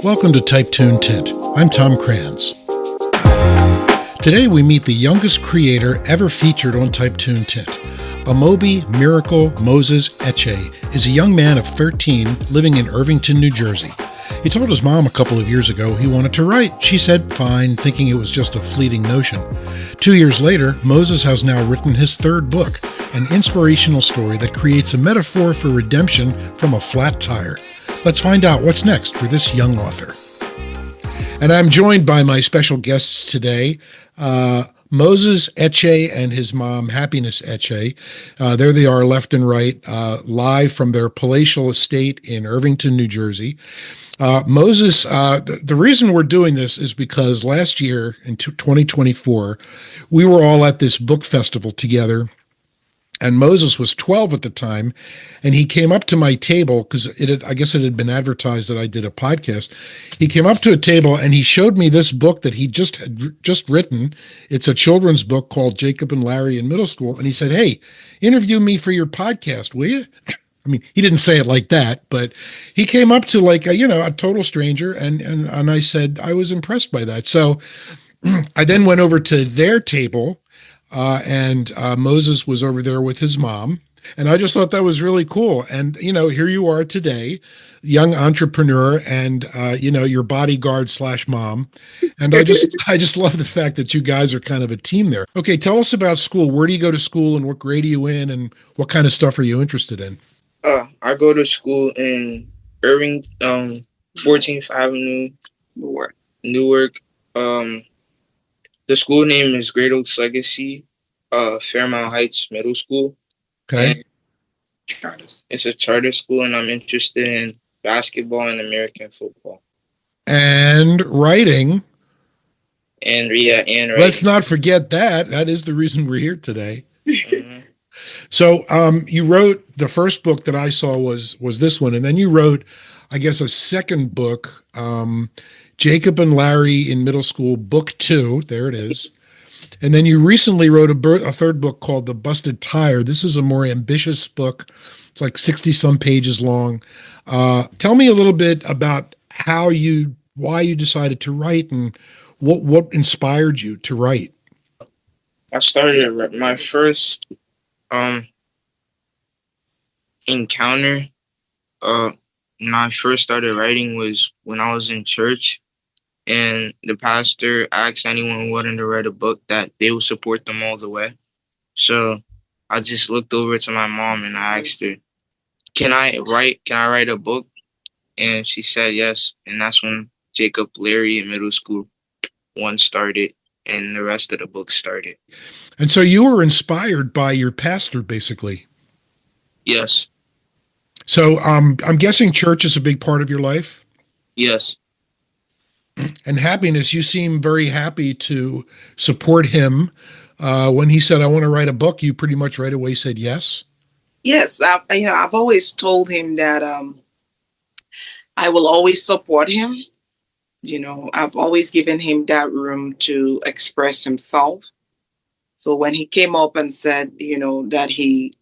Welcome to Type Tune Tint. I'm Tom Kranz. Today we meet the youngest creator ever featured on Type Tune Tint. Amobi Miracle Moses Eche is a young man of 13 living in Irvington, New Jersey. He told his mom a couple of years ago he wanted to write. She said fine, thinking it was just a fleeting notion. 2 years later, Moses has now written his third book, an inspirational story that creates a metaphor for redemption from a flat tire. Let's find out what's next for this young author. And I'm joined by my special guests today, Moses Eche and his mom, Happiness Eche. There they are, left and right, live from their palatial estate in Irvington, New Jersey. Moses, the reason we're doing this is because last year in 2024, we were all at this book festival together. And Moses was 12 at the time, and he came up to my table because I guess it had been advertised that I did a podcast. He came up to a table and he showed me this book that he just written. It's a children's book called Jacob and Larry in Middle School. And he said, "Hey, interview me for your podcast, will you?" I mean, he didn't say it like that, but he came up to like a total stranger, and I said I was impressed by that. So I then went over to their table. And Moses was over there with his mom. And I just thought that was really cool. And, here you are today, young entrepreneur and, your bodyguard / mom. And I just love the fact that you guys are kind of a team there. Okay, tell us about school. Where do you go to school and what grade are you in and what kind of stuff are you interested in? I go to school in Irving, 14th Avenue, Newark. The school name is Great Oaks Legacy, Fairmount Heights Middle School. Okay. It's a charter school, and I'm interested in basketball and American football. And writing. And writing. Let's not forget that. That is the reason we're here today. Mm-hmm. So you wrote, the first book that I saw was this one, and then you wrote, I guess, a second book, Jacob and Larry in Middle School, Book 2. There it is. And then you recently wrote a third book called The Busted Tire. This is a more ambitious book. It's like 60-some pages long. Tell me a little bit about why you decided to write and what inspired you to write. I started my first encounter when I first started writing was when I was in church. And the pastor asked anyone who wanted to write a book that they would support them all the way. So I just looked over to my mom and I asked her, Can I write a book? And she said yes. And that's when Jacob, Larry in Middle School 1 started and the rest of the book started. And so you were inspired by your pastor, basically. Yes. So I'm guessing church is a big part of your life? Yes. And Happiness, you seem very happy to support him. When he said, "I want to write a book," you pretty much right away said yes? Yes. I've always told him that I will always support him. I've always given him that room to express himself. So when he came up and said, that he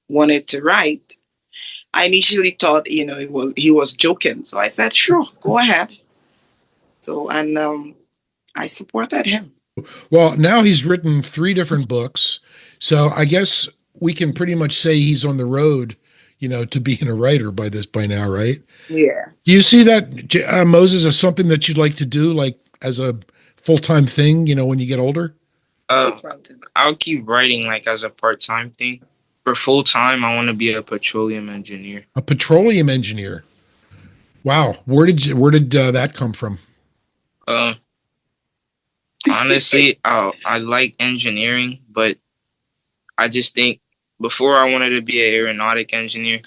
wanted to write, I initially thought, he was joking. So I said, sure, go ahead. So, and I supported him. Well, now he's written 3 different books. So I guess we can pretty much say he's on the road, to being a writer by now, right? Yeah. Do you see that, Moses, as something that you'd like to do, like as a full-time thing, when you get older? I'll keep writing like as a part-time thing. For full-time, I want to be a petroleum engineer. A petroleum engineer. Wow. Where did that come from? Honestly, I like engineering, but I just think before I wanted to be an aeronautic engineer.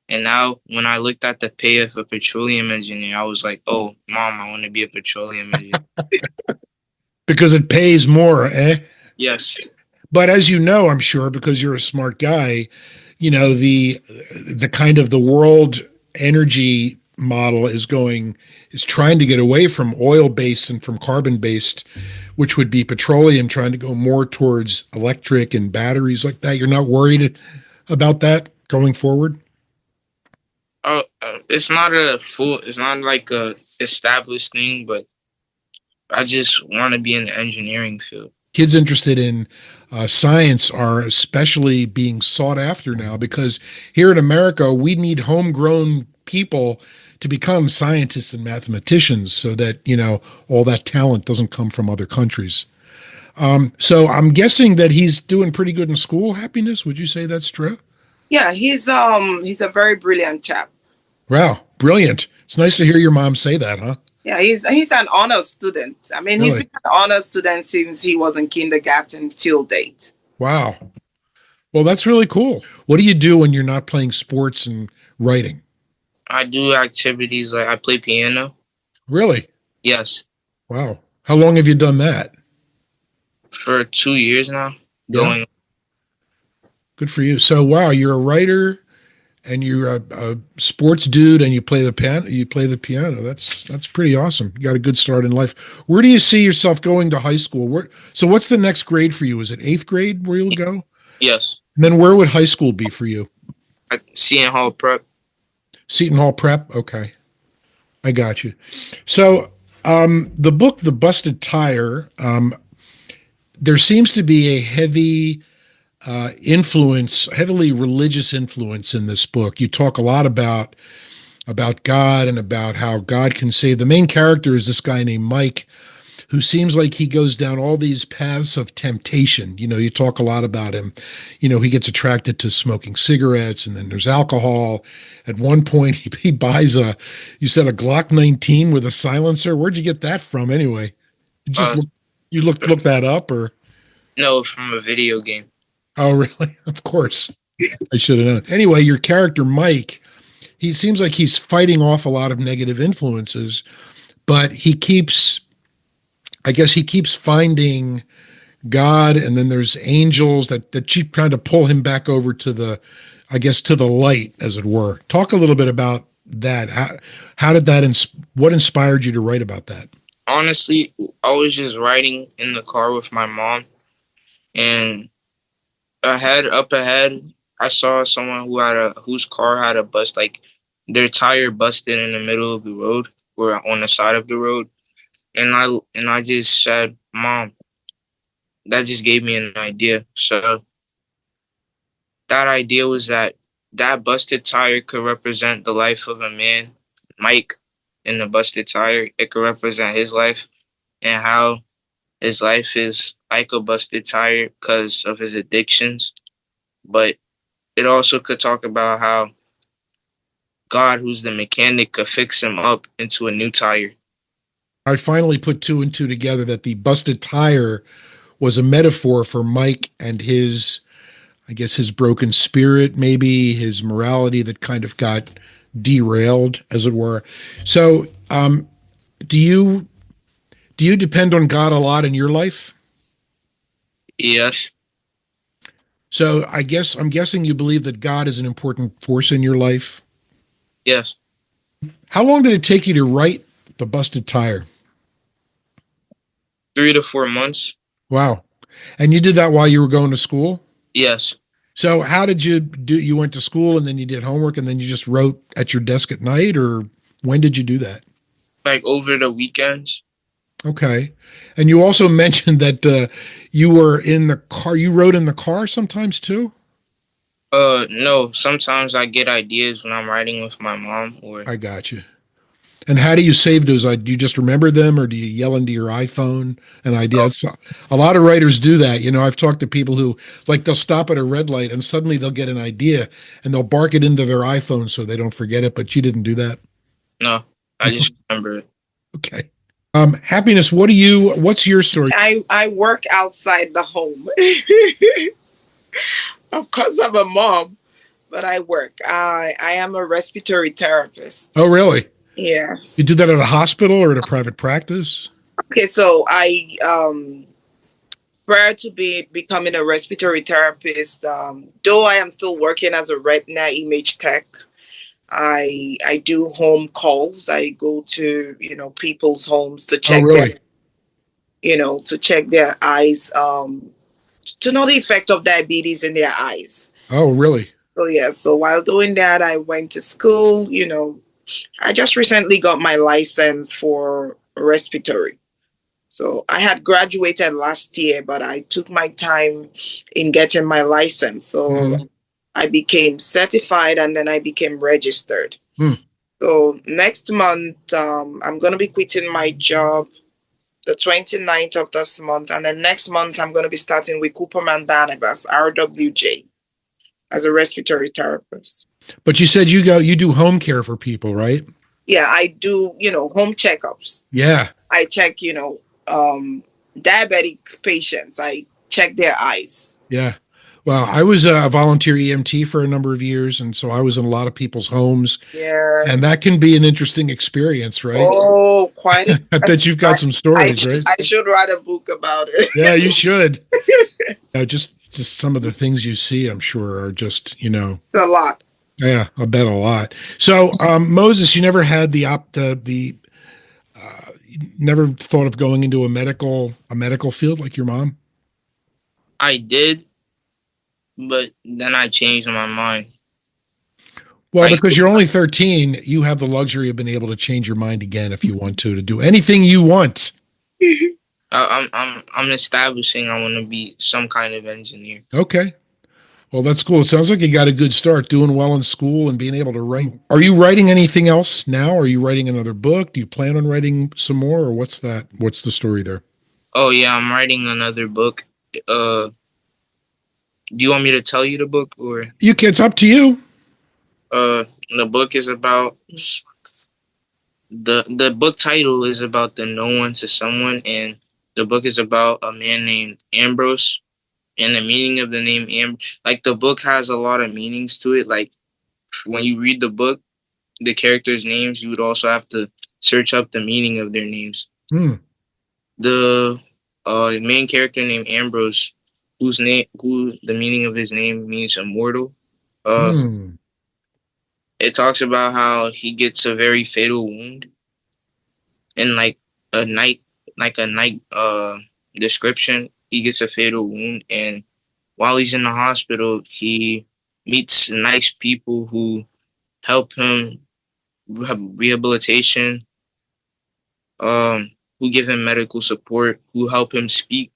And now when I looked at the pay of a petroleum engineer, I was like, oh, Mom, I want to be a petroleum engineer. Because it pays more, eh? Yes. But as you know, I'm sure, because you're a smart guy, the kind of the world energy model is trying to get away from oil-based and from carbon-based, which would be petroleum, trying to go more towards electric and batteries like that. You're not worried about that going forward? It's not like a established thing, but I just want to be in the engineering field. Kids interested in science are especially being sought after now because here in America, we need homegrown people to become scientists and mathematicians so that, all that talent doesn't come from other countries. So I'm guessing that he's doing pretty good in school, Happiness. Would you say that's true? Yeah, he's a very brilliant chap. Wow, brilliant. It's nice to hear your mom say that, huh? Yeah, he's an honor student. I mean, he's Really? been an honor student since he was in kindergarten till date. Wow. Well, that's really cool. What do you do when you're not playing sports and writing? I do activities like I play piano. Really? Yes, Wow. How long have you done that? for 2 years now. Yeah. Going. Good for you. So, wow, you're a writer and you're a sports dude and you play the piano. You play the piano. That's pretty awesome. You got a good start in life. Where do you see yourself going to high school? So, what's the next grade for you? Is it eighth grade where you'll go? Yes, And then where would high school be for you? Seton Hall Prep. Seton Hall Prep. Okay, I got you. So, the book, The Busted Tire. There seems to be a heavily religious influence in this book. You talk a lot about God and about how God can save. The main character is this guy named Mike, who seems like he goes down all these paths of temptation. You talk a lot about him. He gets attracted to smoking cigarettes, and then there's alcohol. At one point, he buys you said a Glock 19 with a silencer. Where'd you get that from anyway? Uh, You look that up or? no, from a video game. Oh, really? Of course. I should have known. Anyway, your character, Mike, he seems like he's fighting off a lot of negative influences, but I guess he keeps finding God, and then there's angels that keep trying to pull him back over to to the light, as it were. Talk a little bit about that. How did what inspired you to write about that? Honestly, I was just riding in the car with my mom, and up ahead, I saw someone whose car had a bust, like their tire busted in the middle of the road or on the side of the road, and I just said, "Mom, that just gave me an idea." So that idea was that busted tire could represent the life of a man, Mike, in the busted tire. It could represent his life and how his life is like a busted tire because of his addictions. But it also could talk about how God, who's the mechanic, could fix him up into a new tire. I finally put two and two together that the busted tire was a metaphor for Mike and I guess his broken spirit, maybe his morality that kind of got derailed, as it were. So, do you depend on God a lot in your life? Yes, So, I'm guessing you believe that God is an important force in your life. yes. How long did it take you to write The Busted Tire? 3 to 4 months. Wow. And you did that while you were going to school? Yes. So how did you do? You went to school and then you did homework and then you just wrote at your desk at night, or when did you do that? Like over the weekends. Okay. And you also mentioned that you were in the car. You wrote in the car sometimes too? No. Sometimes I get ideas when I'm riding with my mom or I got you. And how do you save those? Do you just remember them or do you yell into your iPhone an idea? A lot of writers do that. I've talked to people who, like, they'll stop at a red light and suddenly they'll get an idea and they'll bark it into their iPhone so they don't forget it. But you didn't do that. no. I just remember it. Okay. Happiness, what's your story? I work outside the home. Of course, I'm a mom, but I work. I am a respiratory therapist. Oh, really? Yes. You do that at a hospital or at a private practice? Okay, so I prior to becoming a respiratory therapist, though I am still working as a retina image tech, I do home calls. I go to people's homes to check really? to check their eyes, to know the effect of diabetes in their eyes. Oh, really? So yeah, so while doing that, I went to school, I just recently got my license for respiratory. So I had graduated last year, but I took my time in getting my license. So I became certified and then I became registered. So next month, I'm going to be quitting my job the 29th of this month. And then next month, I'm going to be starting with Cooperman Barnabas, RWJ, as a respiratory therapist. But you said you do home care for people, right? Yeah, I do, home checkups. Yeah. I check, diabetic patients. I check their eyes. Yeah. Well, I was a volunteer EMT for a number of years, and so I was in a lot of people's homes. Yeah. And that can be an interesting experience, right? Oh, quite. I bet you've got some stories, right? I should write a book about it. Yeah, you should. Just some of the things you see, I'm sure, are just, It's a lot. Yeah, I bet a lot. So, Moses, you never had you never thought of going into a medical field like your mom? I did, but then I changed my mind. Well, because you're only 13, you have the luxury of being able to change your mind again if you want to do anything you want. I'm establishing I want to be some kind of engineer. Okay. Well, that's cool. It sounds like you got a good start, doing well in school and being able to write. Are you writing anything else now? Are you writing another book? Do you plan on writing some more, or what's that? What's the story there? Oh, yeah, I'm writing another book. Do you want me to tell you the book, or? It's up to you. The book is about the book title is about the no one to someone, and the book is about a man named Ambrose, and the meaning of the name like the book has a lot of meanings to it. Like when you read the book, the characters' names, you would also have to search up the meaning of their names. The main character named Ambrose, who the meaning of his name means immortal. It talks about how he gets a very fatal wound in like a night description. He gets a fatal wound, and while he's in the hospital, he meets nice people who help him rehabilitation, who give him medical support, who help him speak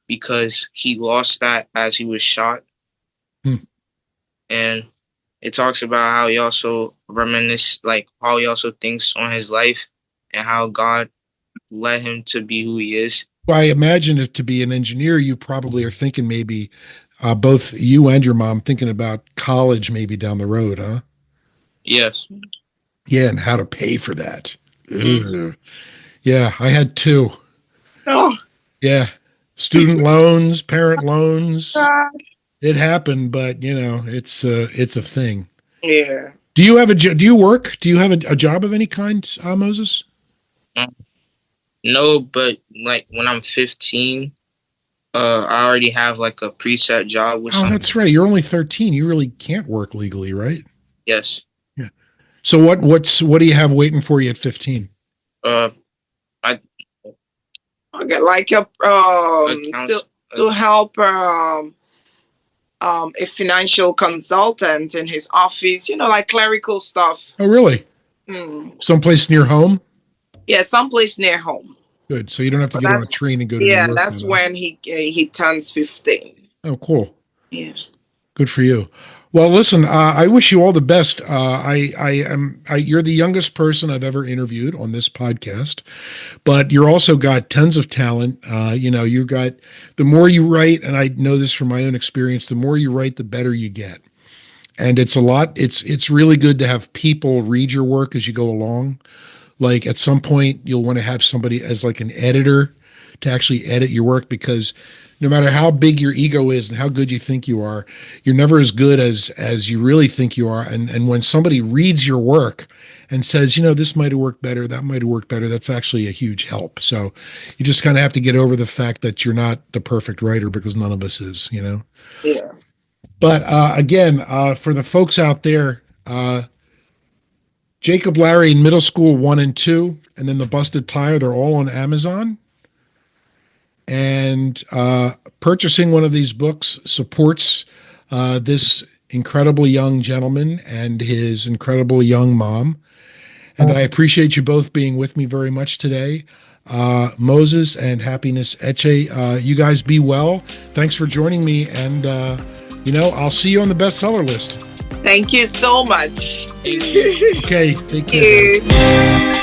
because he lost that as he was shot. And it talks about how he also how he also thinks on his life and how God led him to be who he is. Well, I imagine if to be an engineer, you probably are thinking maybe both you and your mom thinking about college maybe down the road, huh? Yes. Yeah, and how to pay for that. Yeah, I had two. Oh. Yeah, student loans, parent loans. It happened, but it's a thing. Yeah. Do you have do you work? Do you have a job of any kind, Moses? No, but like when I'm 15, I already have like a preset job with something. That's right. You're only 13. You really can't work legally, right? Yes. Yeah. So what do you have waiting for you at 15? I get like to help a financial consultant in his office, like clerical stuff. Oh, really? Someplace near home? Yeah, someplace near home. Good. So you don't have to get on a train and go to New York. Yeah, that's when he turns 15. Oh, cool. Yeah. Good for you. Well, listen, I wish you all the best. You're the youngest person I've ever interviewed on this podcast, but you're also got tons of talent. You've got, the more you write, and I know this from my own experience, the more you write, the better you get. And it's a lot. It's really good to have people read your work as you go along. Like at some point, you'll want to have somebody as like an editor to actually edit your work, because no matter how big your ego is and how good you think you are, you're never as good as you really think you are. And when somebody reads your work and says, this might have worked better, that might have worked better, that's actually a huge help. So you just kind of have to get over the fact that you're not the perfect writer, because none of us is, Yeah. But again, for the folks out there, Jacob Larry in Middle School 1 and 2, and then The Busted Tire, they're all on Amazon. And purchasing one of these books supports this incredible young gentleman and his incredible young mom. And I appreciate you both being with me very much today. Moses and Happiness Eche, you guys be well. Thanks for joining me. And, I'll see you on the bestseller list. Thank you so much. Thank you. Okay, take care.